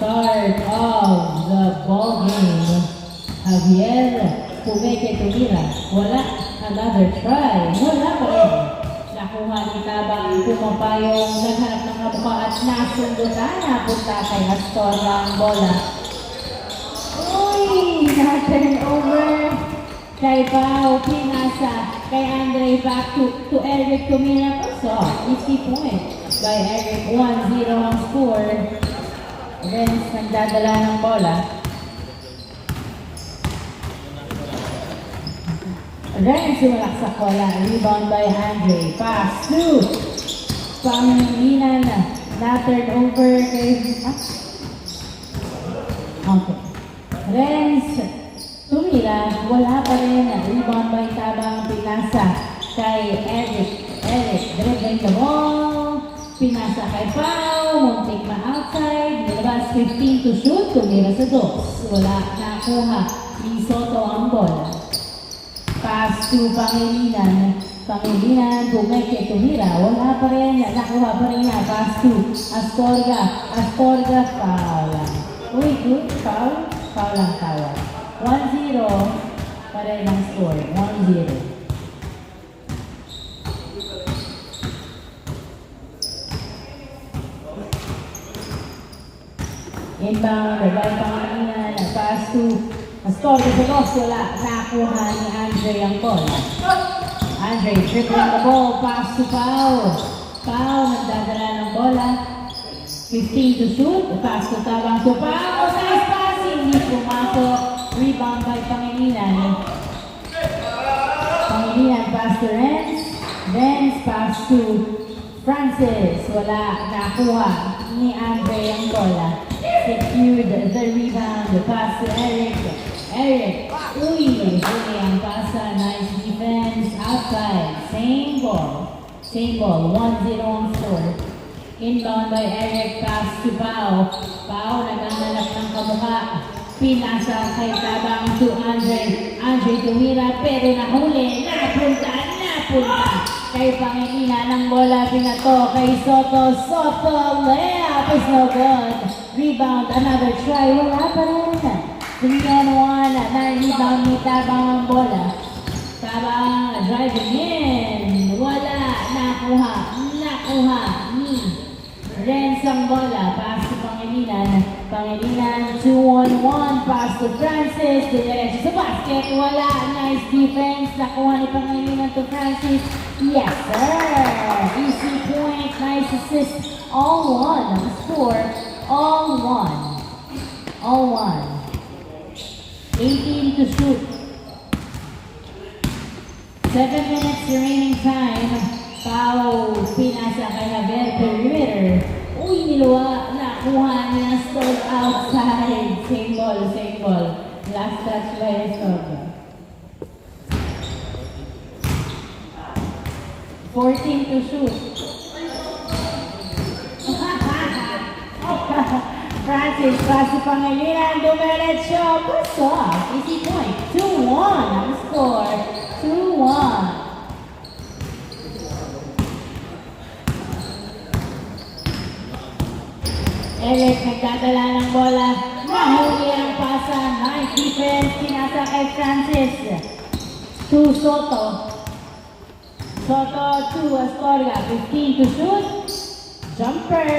start of the ball game. Javier Pumeke tumira. Wala. Another try. Wala pa rin. Nakuha ni Tabang pumapayong naghanap ng kamukha at nasundutan. Napunta kay Astorga ang bola. Uy! Na-turn over. Kay Pao, pinasa. Kay Andre back to Eric Tumira. So, easy point by Eric. 1-0 ang score. Renz nagdadala ng bola. Renz sumalak sa bola. Rebound by Andre. Pass to Pangilinan. Na-turn over kay... Okay. Renz tumira, wala pa rin. Rebound by Tabang, pinasa kay Eric. Eric, dribbling the ball. Pinasa kay Pao, muntik na outside. Nilabas 15 to shoot, tumira sa dos. Wala nakuha ni Soto ang bola. Pass to Pangilinan. Pangilinan, Pumeke, tumira. Wala pa rin. Nakuha pa rin niya. Pass to Astorga. Astorga, foul. Uy, good. Foul. Foul ang tawag. 1-0. Pa rin ang score. 1-0. Inbound, by Pangilinan. Pass to Astorga sa dos. Wala. Nakuha ni Andre ang ball. Andre dribbling the ball. Pass to Pao. Pao nagdadala ng bola. 15 to shoot. Pass to Tabang to Pao. Nice passing. Hindi pumasok. Rebound by Pangilinan. Pangilinan pass to Renz. Renz pass to Francis. Wala. Nakuha ni Andre ang bola. Secured the rebound. Pass to Eric. Eric. Uy. Huli ang pasa. Nice defense. Outside. Same ball. Same ball. 1-0 ang score. Inbound by Eric. Pass to Pao. Pao naghahanap ng kamukha. Pinasa kay Tabang to Andre. Andre tumira pero nahuli. Napunta. Kay Pangilinan ng bola. Pinato kay Soto. Soto. Layup is no good. Rebound. Another try. Wala pa rin. 3-on-1. Na-rebound ni Tabang ang bola. Tabang driving in. Wala. Nakuha ni Renz ang bola. Pass to Pangilinan. Pangilinan 2-on-1. Pass to Francis. Diretso sa basket. Wala. Nice defense. Nakuha ni Pangilinan to Francis. Yes, sir. Easy point. Nice assist. All one. Ang score. All one. 18 to shoot. 7 minutes remaining time. Pao, pinasa kay Javier perimeter. Uy, niluwa. Nakuha niya. Stole outside. Same ball. Last touch by Estorga. 14 to shoot. Francis, pass to Pangilinan. Dumiretso. Pass off. Easy point. 2-1 ang score. 2-1. Eric nagdadala ng bola. Nahuli ang pasa. Nice defense. Pinasa kay Francis. To Soto. Soto to Astorga. 15 to shoot. Jumper.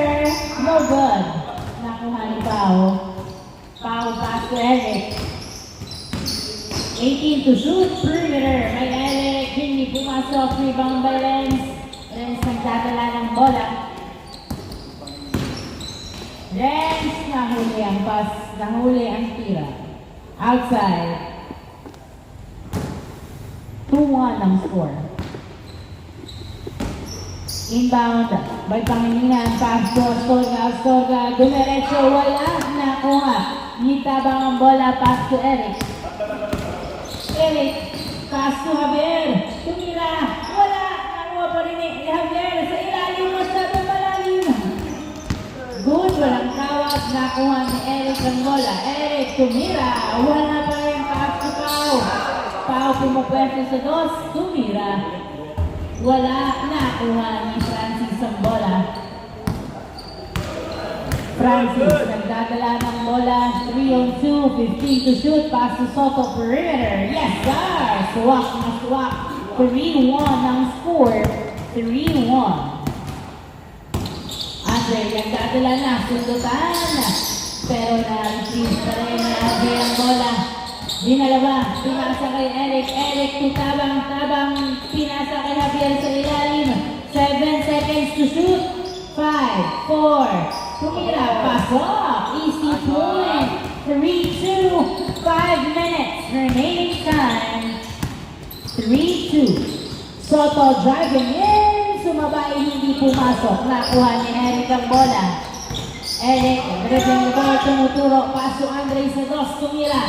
No good. Nakuha ni Pao. Pao pass to Eric. 18 to shoot. Perimeter. May Eric. Hindi pumasok. Rebound by Renz. Renz nagdadala ng bola. Renz, nahuli ang pass, nahuli ang tira. Outside. 2-1 ang score. Inbound by Pangilinan. Pass to Astorga. Dumiretso, wala. Nakuha. Ni Tabang ang bola. Pass to Eric. Eric. Pass to Javier. Tumira. Wala. Nakuha pa rin ni Javier. Sa ilalim mo sa malalim. Good, walang tawag. Nakuha ni Eric ang bola. Eric, tumira. Wala pa rin. Pass to Pao. Pao pumapwesto sa dos. Tumira. Wala. Nakuha ni Francis ang bola. Francis, nagdadala ng bola. 3 on 2, 15 to shoot. Pass to Soto, perimeter. Yes, sir! Swak na swak. 3-1 ang score. 3-1. Andre, nagdadala na. Sundutan. Pero na-retrieve pa rin na Andre ang bola. Dinalawa. Pinasa kay Eric. Eric to tabang. Pinasa kay Javier sa ilalim. 7 seconds to shoot. 5, 4, tumira, pasok, easy point, 3-2, 5 minutes, remaining time, 3-2. Soto driving in, sumabay, hindi pumasok, nakuha ni Eric ang bola. Eric, dribbling the ball, tumuturo, paso Andre sa dos, tumira,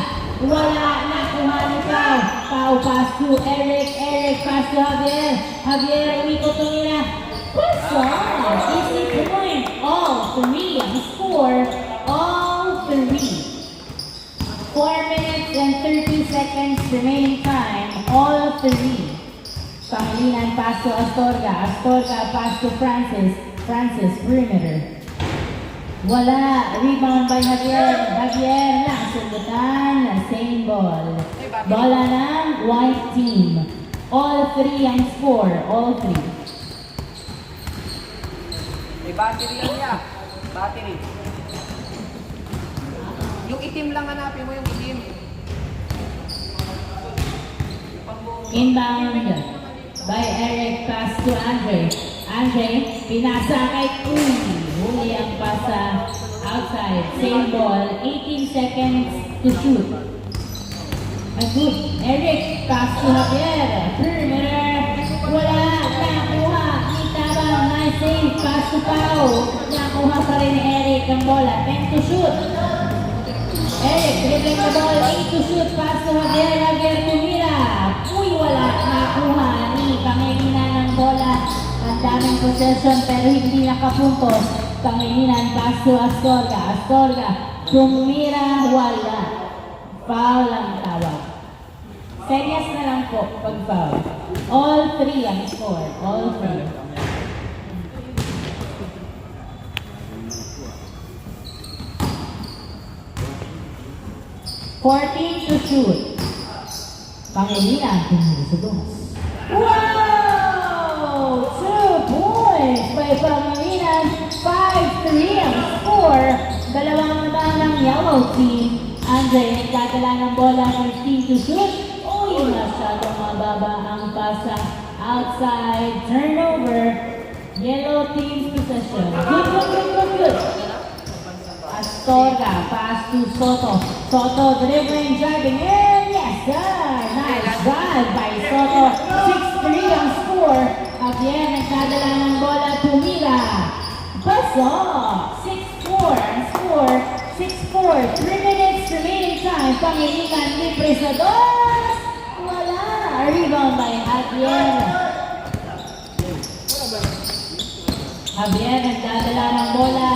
wala, nakuha ni Pau. Pau, pass to Eric, Eric, pass to Javier, Javier, umiko tumira, pasok, easy point, all 3 ang score, all 3. 4 minutes and 30 seconds remaining time, all 3. Pangilinan, pass to Astorga, pass to Francis, perimeter. Wala, rebound by Javier na, sundutan, same ball. Bola ng white team. All 3 ang score, all 3. May battery lang niya. Battery. Yung itim lang hanapin mo, yung itim. Inbound by Eric, pass to Andre. Andre, pinasa kay Uy. Huli ang pasa outside. Same ball, 18 seconds to shoot. Good. Eric, pass to Javier. Perimeter. Wala, nakuha. Itabang, nice save. Pass to Pau. Nakuha pa rin ni Eric ang bola. 10 to shoot. Eric, dribbling the ball. 8 to shoot. Pass to Javier. Javier tumira. Uy, wala. Nakuha ni Pangilinan ng bola. Ang daming possession pero hindi nakapuntos. Pangilinan, pass to Astorga. Tumira, wala. Foul ang tawag. Senyas na lang po pag foul. All 3 ang score. All 3. To shoot. Pangilinan, tumira sa dos. Wow! 2 points by Pangilinan. 5-3 ang score. Dalawang naman ng yellow team. Andre, nagdadala ng bola, 15 to shoot. Uy, masyadong mababa ang pasa. Outside, turnover. Yellow team's possession. Good. Astorga, pass to Soto. Soto dribbling, driving in. Yes, sir. Nice drive by Soto. 6-3 ang score. Javier, nagdadala ng bola, tumira. Pasok. 6-4 ang score. 6-4. 3 minutes remaining time. Pangilinan, libre sa dos. Wala. Rebound by Javier. Javier, nagdadala ng bola.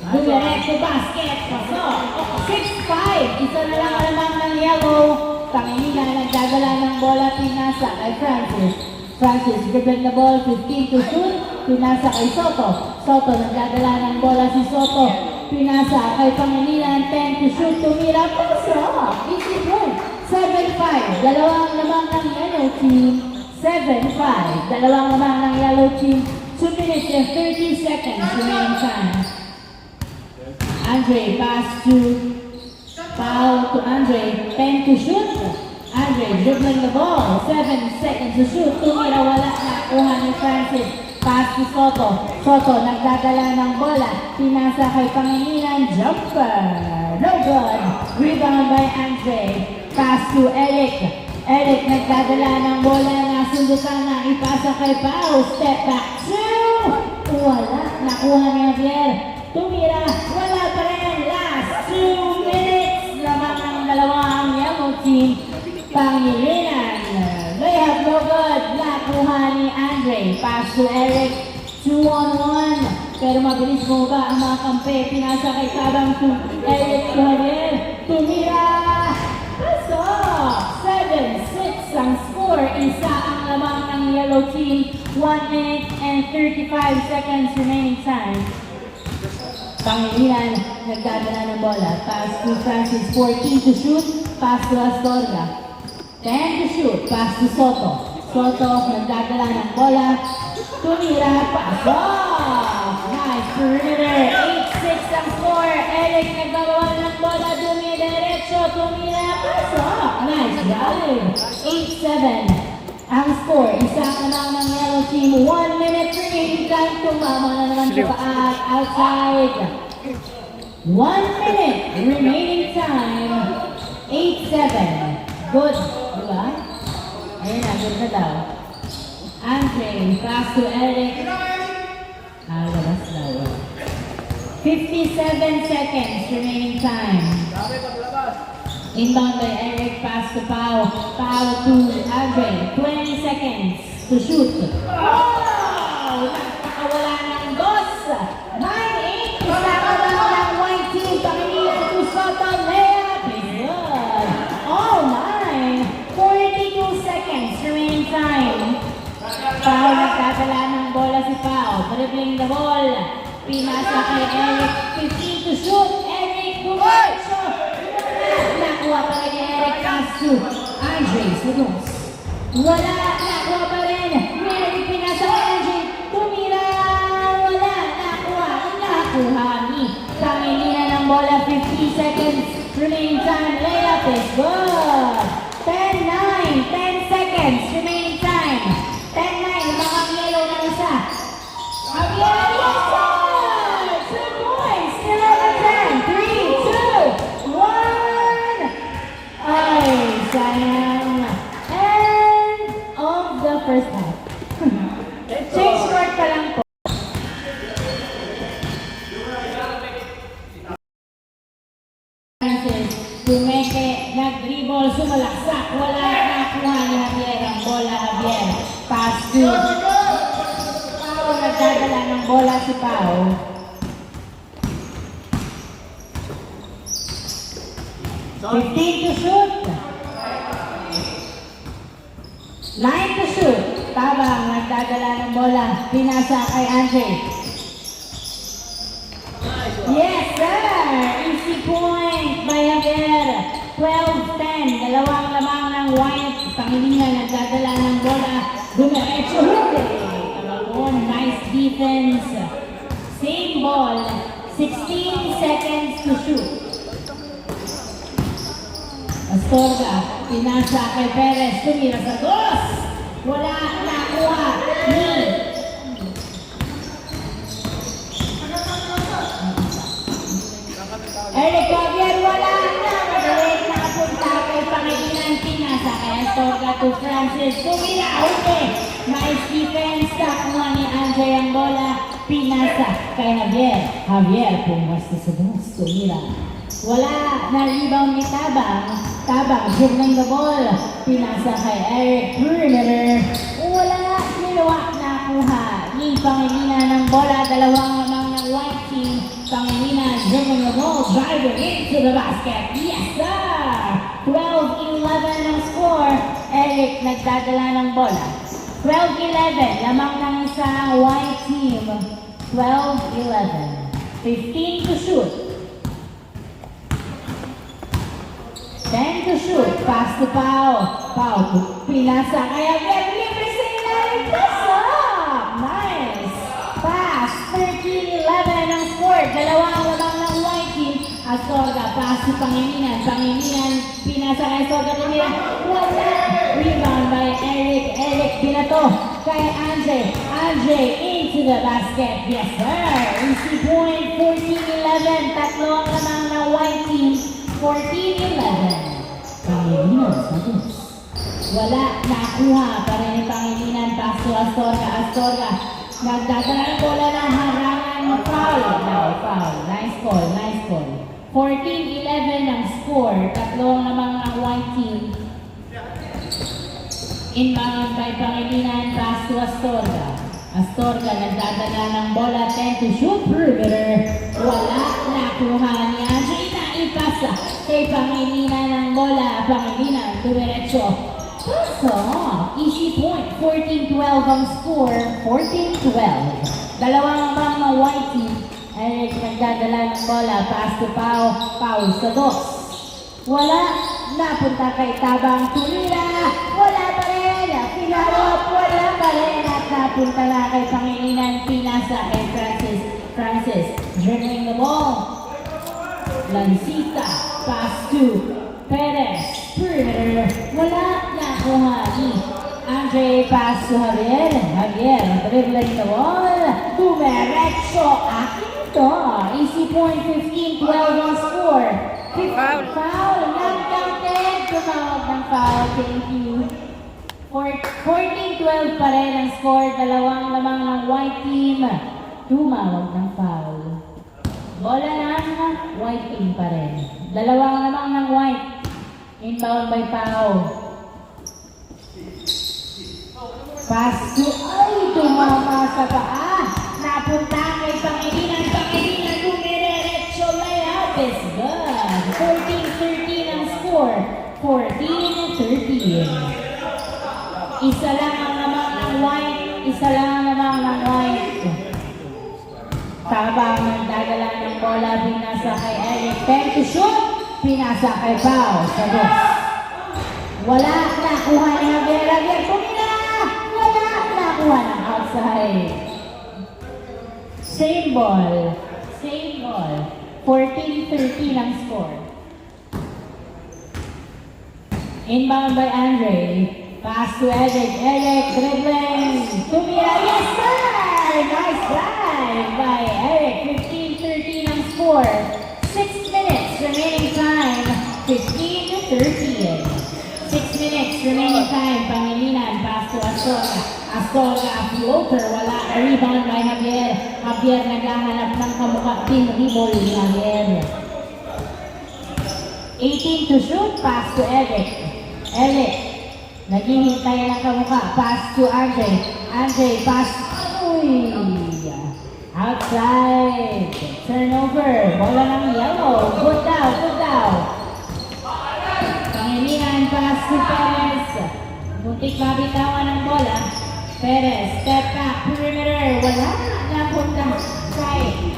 Direct to basket. Pasok. 6-5. Isa na lang alamang ng yellow. Pangilinan, nagdadala ng bola. Pinasa kay Francis, dribbling the ball, 15 to shoot. Pinasa kay Soto. Soto, nagdadala ng bola si Soto. Pinasa kay Pangilinan, 10 to shoot. Tumira, pasok. Easy point. 7-5. Dalawang lamang ng yellow team. 7-5. Dalawang lamang ng yellow team. 2 minutes and 30 seconds remaining time. Andre, pass to Pau to Andre. 10 to shoot. Andre, dribbling the ball. 7 seconds to shoot. Tumira, wala. Nakuha ni Francis. Pass to Soto. Soto, nagdadala ng bola. Pinasa kay Pangilinan. Jumper. No good. Rebound by Andre. Pass to Eric. Eric, nagdadala ng bola. Nasundutan na. Ipasa kay Pau. Step back. 2. Wala. Nakuha ni Javier. Tumira. Wala pa rin. Last 2 minutes. Lamang ang dalawang yellow team. Pangilinan. They have no good. Nakuha ni Andre. Pass to Eric. 2-on-1. Pero mabilis mo ba ang mga kampe? Pinasa kay Tabang to Eric Javier. Tumira. Pasok. 7-6 ang score. Isa ang lamang ng yellow team. 1 minute and 35 seconds remaining time. Pangilinan, nagdadala ng bola. Pass to Francis, 14 to shoot. Pass to Astorga. 10 to shoot. Pass to Soto. Soto, nagdadala ng bola. Tumira, pass off! Nice perimeter. 8-6 ang score. Eric, nagbabawa ng bola. Dumidiretso. Tumira, pass off! Nice drive. 8-7. Ang score, isang naman ng yellow team. 1 minute remaining time. Tumama na naman sa paat. Outside. 1 minute remaining time. 8-7. Good. Diba? Ayun na, good na daw. Andre, pass to Eric. Labas daw. 57 seconds remaining time. Inbound by Eric, pass to Pau. Pau to Andre. 20 seconds to shoot. Oh! Nakakawala ng dos. 9-8. Kasama lang ng white team. Pangilinan to Soto. Layup is good. Oh, 9. 42 seconds remaining time. Pau, nagtatala ng bola si Pau. Dribbling the ball. Pinasa kay Eric. 15 to shoot. Eric, bumacho. Nakuha pa rin ni Eric. Pass to Andre Sunos. Wala. Nakuha pa rin. Eric, pinasa kay Andre. Tumira. Wala. Nakuha ni Pangilinan ng bola. 50 seconds remaining time. Layup is good. 10-9. 10 seconds remaining time. 10-9. Bakang yellow ng isa. Javier, yes sir! 2 points. Still over 10. 3, 2, 1. Ay, sayang. End of the first half. Change court pa lang po. Tumeke, nag-dribble, sumalaksak, wala nakuha ni Javier ang bola. Javier, pass to Pau, nagdadala ng bola si Pau. Fifteen to shoot. 9 to shoot. Tabang, nagdadala ng bola. Pinasa kay Andre. Yes, sir! Easy point by Javier. 12-10. Dalawang lamang ng white. Pangilinan, nagdadala ng bola. Dumiretso. Tabakon, nice defense. Same ball. 16 seconds to shoot. Astorga, pinasa kay Perez. Tumira sa dos. Wala nakuha ni Eric Javier, wala na. Madalit nakapunta kay Pangilinan. Pinasa kay Astorga to Francis. Tumira, okay. Nice defense. Nakuha ni Andre ang bola. Pinasa kay Javier. Javier, pumasta sa dos. Tumira. Wala na rebound ni Tabang. Tabang, dribbling the ball. Pinasa kay Eric. Perimeter. Wala. Ginawa. Nakuha ni Pangilinan ng bola. Dalawang lamang ng white team. Pangilinan, dribbling the ball, driving into the basket. Yes, sir! 12-11 ang score. Eric, nagdadala ng bola. 12-11, lamang ng isang white team. 12-11. 15 to shoot. 10 to shoot. Pass to Pau. Pau, pinasa kaya libre sa ilalim. Pass up! Nice! Pass. 13-11 ang score. Dalawang lamang ng white team. Astorga, pass to Pangilinan. Pangilinan, pinasa kay Astorga. Tumira. Wala. Rebound by Eric. Eric, binato kay Andre. Andre into the basket. Yes, sir. Easy point. 14-11. Tatlo ang lamang ng white team. 14-11. Pangilinan sa dos. Wala. Nakuha pa rin ni Pangilinan. Pass to Astorga. Astorga. Nagdadala ng bola ng harangan. Foul. No, foul. Nice call. Nice call. 14-11 ang score. Tatlong lamang ng white team. Inbound by Pangilinan. Pass to Astorga. Astorga nagdadala ng bola. 10 to shoot. Perimeter. Wala. Nakuha ni Andre. Naipasa kay Pangilinan ng bola. Pangilinan. Dumiretso. So, easy point. 14-12 ang score. 14-12. Dalawang lamang ng white team. Eric nagdadala ng bola. Pass to Pau. Pau sa dos. Wala. Napunta kay Tabang. Tumira. Wala pa rin. Pinarap. Wala pa rin. At napunta na kay Pangilinan. Pinasa kay Francis. Francis. Dribbling the ball. Lancita. Pass to Perez. Perimeter. Wala. Nakuha ni Andre. Pass to Javier. Javier. Dribbling the ball. Dumerecho. Akin ito. Easy point. 15-12 ang score. Foul. Foul. Non-counted. Tumawag ng foul. Thank you. 14-12 pa rin ang score. Dalawang lamang ng white team. Tumawag ng foul. Bola ng white team pa rin. Dalawang lamang ng white. Inbound by Pau. Pass to, ay, tumama sa paa. Napunta kay Pangilinan. Pangilinan, dumiretso. Layup is good. 14-13 ang score. 14-13. Isa lang ang lamang ng white. Isa lang ang lamang ng white. Tabang nagdadala ng bola. Pinasa kay Eric. 10 to shoot. Pinasa kay Pau. Sa dos. Wala. Nakuha ni Javier. Javier, kumina! Wala. Nakuha ng outside. Same ball. Same ball. 14-13 ang score. Inbound by Andre. Pass to Eric. Eric dribbling. Tumira. Yes, sir! Nice drive by Eric. 15-13 ang score. 6 minutes remaining time. 15-13. 6 minutes remaining time. Pangilinan. Pass to Astorga. Astorga, floater. Wala. Rebound by Javier. Javier naghahanap ng kamukha. Pinribol ni Javier. 18 to shoot. Pass to Eric. Eric. Naghihintay ng kamukha. Pass to Andre. Andre. Pass. Uy. Outside. Turnover. Bola ng yellow. Good down. Good down. Pangilinan. Pass to Perez. Muntik mabitawan ng bola. Perez. Step back. Perimeter. Wala. Napunta. Kay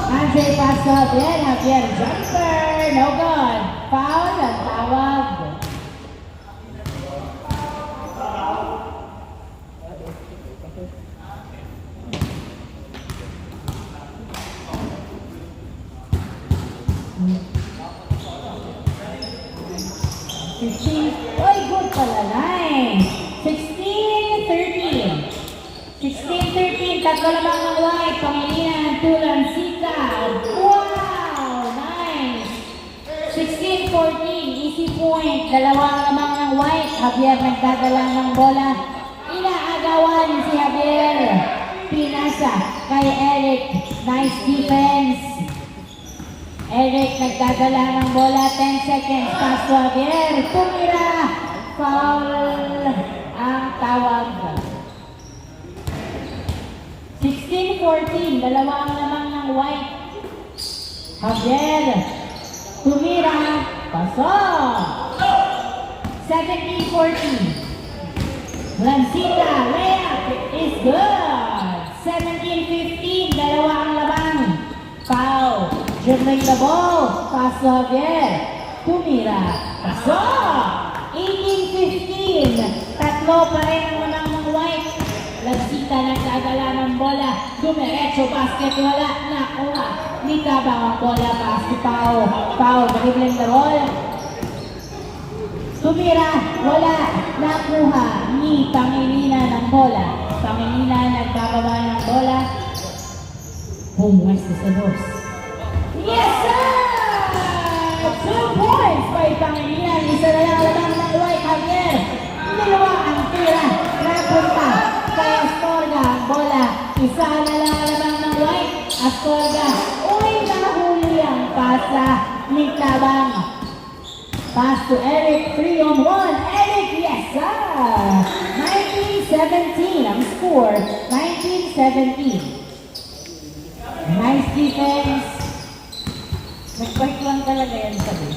Andre. Pass to Javier. Javier. Jumper. No good. Foul. Ang tawag. Oy, good pala, nice. 16-13. 16-13, tatlo lamang ng white. Pangilinan, Lancita. Wow, nice. 16-14, easy point. Dalawang lamang ng white. Javier nagdadala ng bola. Inaagawan si Javier. Pinasa kay Eric. Nice defense. Eric nagdadala ng bola, 10 seconds, pass to Javier, tumira, foul ang tawag. 16-14, dalawa ang lamang ng white. Javier, tumira, pasok. 17-14, Lancita, layup is good. 17-15, dalawa ang lamang. Foul. Dribbling the ball. Pass to Javier. Tumira. Pasok. 18-15. Tatlo pa rin ang lamang ng white. Lancita nagdadala ng bola. Dumiretso. Basket. Wala. Nakuha. Ni Tabang ang bola. Pass to Pau. Pau. Dribbling the ball. Tumira. Wala. Nakuha. Ni Pangilinan ng bola. Pangilinan nagbababa ng bola. Bumuwes sa dos. Yes, sir! 2 points by Pangilinan. Isa na lang lamang ng white. Javier. Dalawa ang tira. Napunta kay Astorga ang bola. Isa na lang lamang ng white. Astorga. Uy, nahuli ang pasa ni Tabang. Pass to Eric. 3-on-1. Eric, yes, sir! 19-17 ang score. 19-17. Nice defense. Nag-bike lang talaga yan sabi.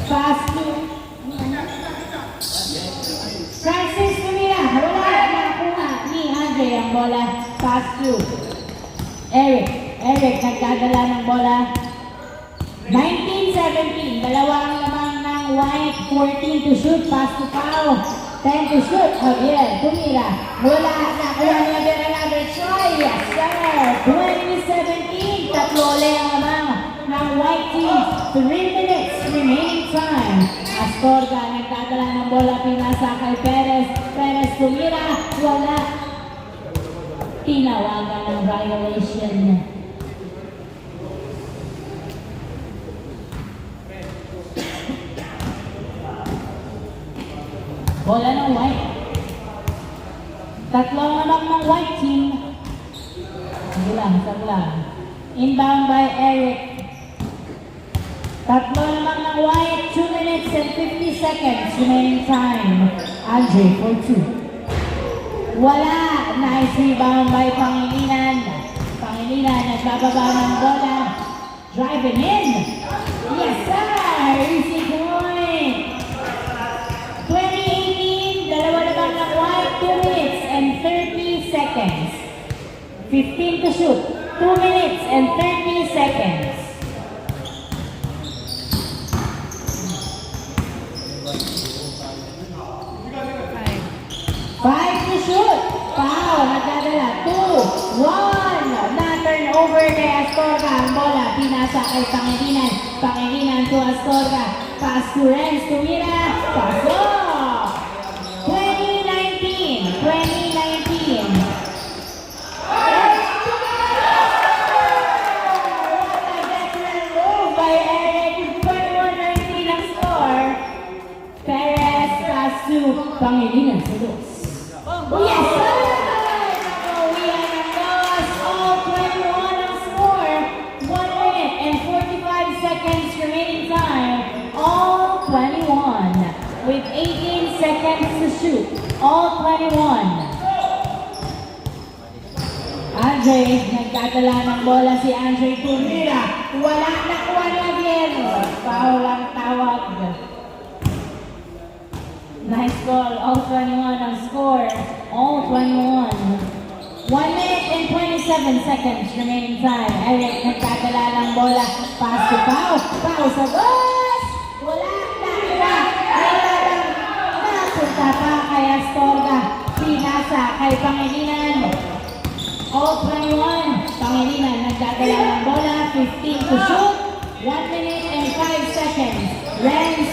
Pass to Francis Tumira. Wala na nakuha ni Andre ang bola. pass to Eric. Eric, nagdadala ng bola. 19-17, dalawa ang lamang ng white, 14 to shoot, pass to foul, 10 to shoot, Javier, tumira, wala, nakuha niya din another try, yes sir, 20-17, tatlo ulit ang lamang ng white team, 3 minutes remaining time, Astorga, nagdadala ng bola, pinasa kay Perez, Perez tumira, wala, tinawagan ng violation. Bola ng white. Tatlong naman ng white team. Saglang. Inbound by Eric. Tatlo naman ng white. 2 minutes and 50 seconds remaining time. Andre for 2. Wala. Nice rebound by Pangilinan. Pangilinan nagbababa ng bola. Driving in. Yes sir! Easy point. 2018, dalawa naman ng white, 2 minutes and 30 seconds. 15 to shoot, 2 minutes and 30 seconds. Five to shoot. Foul, nagdadala. 2, 1. Na-turn over kay Astorga. Ang bola, pinasa kay Pangilinan. Pangilinan to Astorga. Pass to Renz, tumira. Pasok! 2019. What a veteran move by Eric. 21-19 ang score. Perez, pass to Pangilinan sa dos. Yes, sir! Nakuwian ang dos. All 21 ang score. 1 minute and 45 seconds remaining time. All 21 with 18 seconds to shoot. All 21. Andre, nagdadala ng bola si Andre Tumira. Wala na kuha na din. Foul ang tawag. Nice goal. All 21 ang score. All 21. 1 minute and 27 seconds remaining time. Eric, nagdadala ng bola. Pass to Pau. Pau sa goals! Wala na. Napunta pa kay Astorga. Pinasa kay Pangilinan. All 21. Pangilinan nagdadala ng bola. 15 to shoot. 1 minute and 5 seconds. Renz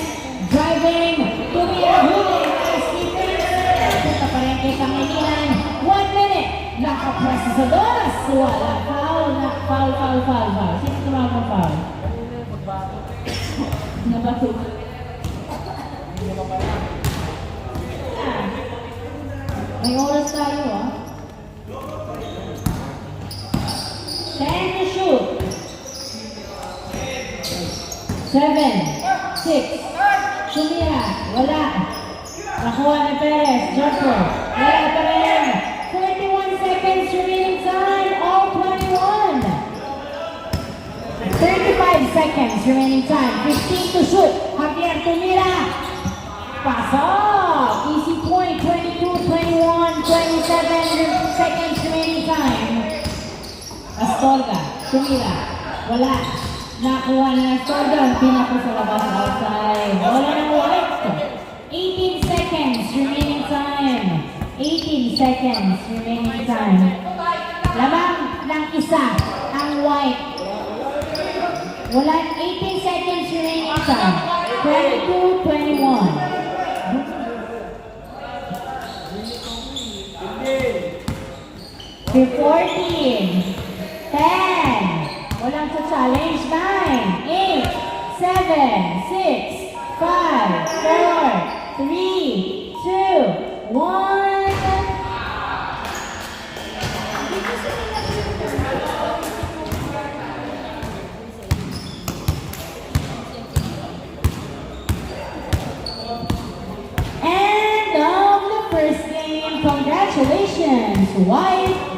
driving. Tumira huli. Nice defense. Punta pa rin kay Pangilinan. 1 minute. Nakapress sa dos. Wala. Foul. Foul. Sino tumawag ng foul? Nabato. May oras tayo ah. 10 to shoot. 7, 6. Sumira. Wala. Nakuha ni Perez. Jumper. Wala pa rin. 41 seconds remaining time. All 21. 35 seconds remaining time. 15 to shoot. Javier tumira. Pasok. Easy point. 22, 21, 27 seconds remaining time. Astorga. Tumira. Wala. Nakuha na Astorga. Pinako sa labas outside. Wala ng white. 18 seconds remaining time. 18 seconds remaining time. Lamang ng isa ang white. Wala 18 seconds remaining time. 22, 21. 14, 10, walang sa challenge, 9, 8, 7, 6, 5, 4, 3, 2, 1. End of the first game. Congratulations, White